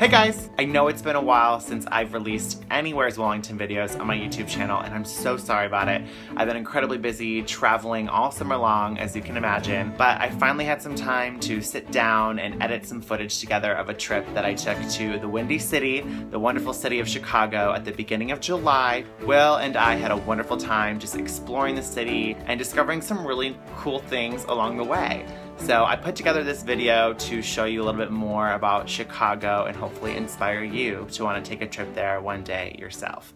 Hey guys! I know it's been a while since I've released any Where's Wallington videos on my YouTube channel, and I'm so sorry about it. I've been incredibly busy traveling all summer long, as you can imagine, but I finally had some time to sit down and edit some footage together of a trip that I took to the Windy City, the wonderful city of Chicago, at the beginning of July. Will and I had a wonderful time just exploring the city and discovering some really cool things along the way. So I put together this video to show you a little bit more about Chicago and hopefully inspire you to want to take a trip there one day yourself.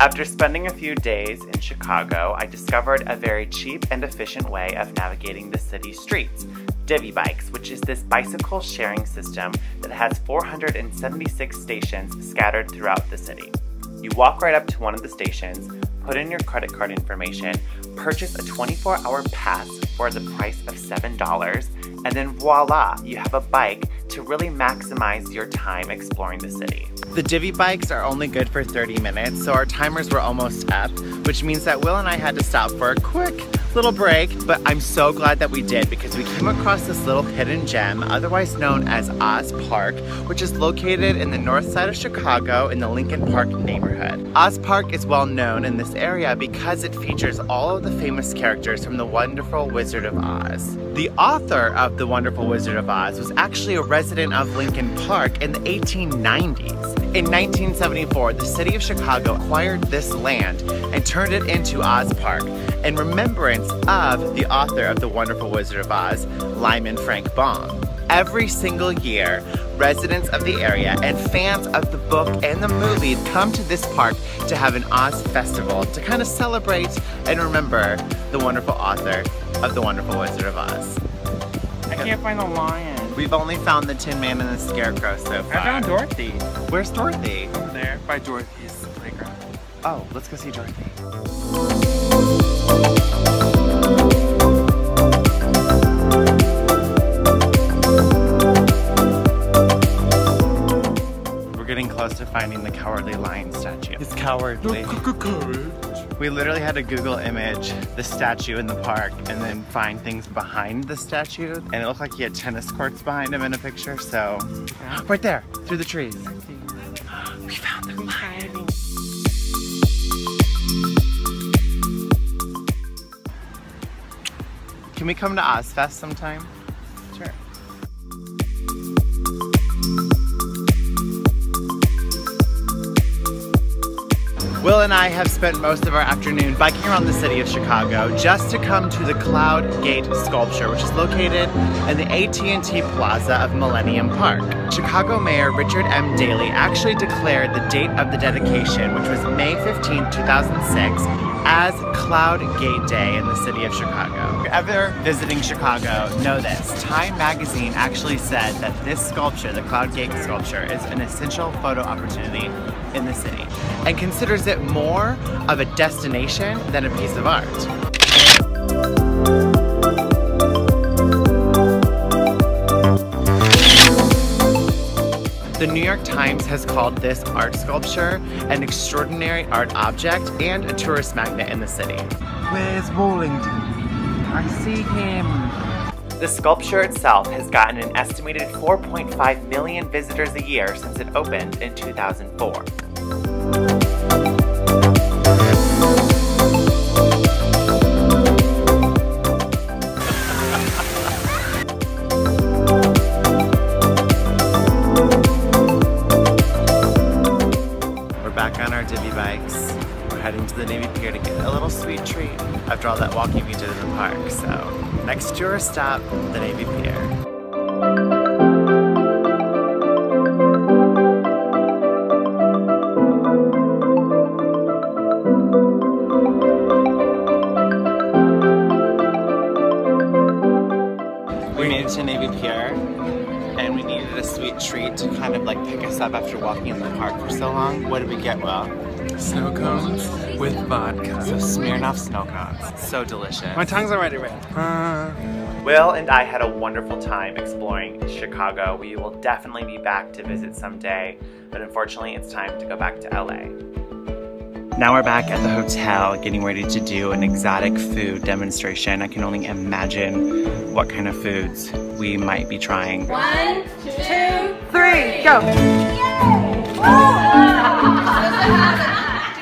After spending a few days in Chicago, I discovered a very cheap and efficient way of navigating the city streets. Divvy bikes, which is this bicycle sharing system that has 476 stations scattered throughout the city. You walk right up to one of the stations, put in your credit card information, purchase a 24-hour pass for the price of $7, and then voila, you have a bike to really maximize your time exploring the city. The Divvy bikes are only good for 30 minutes, so our timers were almost up, which means that Will and I had to stop for a quick little break, but I'm so glad that we did because we came across this little hidden gem, otherwise known as Oz Park, which is located in the north side of Chicago in the Lincoln Park neighborhood. Oz Park is well known in this area because it features all of the famous characters from The Wonderful Wizard of Oz. The author of The Wonderful Wizard of Oz was actually a resident of Lincoln Park in the 1890s. In 1974, the city of Chicago acquired this land and turned it into Oz Park in remembrance of the author of The Wonderful Wizard of Oz, Lyman Frank Baum. Every single year, residents of the area and fans of the book and the movie come to this park to have an Oz festival to kind of celebrate and remember the wonderful author of The Wonderful Wizard of Oz. I can't find the lion. We've only found the Tin Man and the Scarecrow so far. I found Dorothy. Where's Dorothy? Over there, by Dorothy's playground. Oh, let's go see Dorothy. We're getting close to finding the Cowardly Lion statue. It's cowardly. Courage. We literally had to Google image the statue in the park and then find things behind the statue. And it looked like he had tennis courts behind him in a picture, so. Yeah. Right there, through the trees. We found the lion. Can we come to Ozfest sometime? Sure. Will and I have spent most of our afternoon biking around the city of Chicago just to come to the Cloud Gate sculpture, which is located in the AT&T Plaza of Millennium Park. Chicago Mayor Richard M. Daley actually declared the date of the dedication, which was May 15, 2006, as Cloud Gate Day in the city of Chicago. If you're ever visiting Chicago, know this. Time magazine actually said that this sculpture, the Cloud Gate sculpture, is an essential photo opportunity in the city and considers it more of a destination than a piece of art. The New York Times has called this art sculpture an extraordinary art object and a tourist magnet in the city. Where's Wallington? I see him. The sculpture itself has gotten an estimated 4.5 million visitors a year since it opened in 2004. Back on our Divvy bikes. We're heading to the Navy Pier to get a little sweet treat after all that walking we did in the park. So, next tourist stop, the Navy Pier. We made it to Navy Pier. And we needed a sweet treat to kind of like pick us up after walking in the park for so long. What did we get, Will? Snow cones with vodka. So Smirnoff snow cones. So delicious. My tongue's already red. Will and I had a wonderful time exploring Chicago. We will definitely be back to visit someday, but unfortunately it's time to go back to LA. Now we're back at the hotel getting ready to do an exotic food demonstration. I can only imagine what kind of foods we might be trying. 1, 2, 3, go!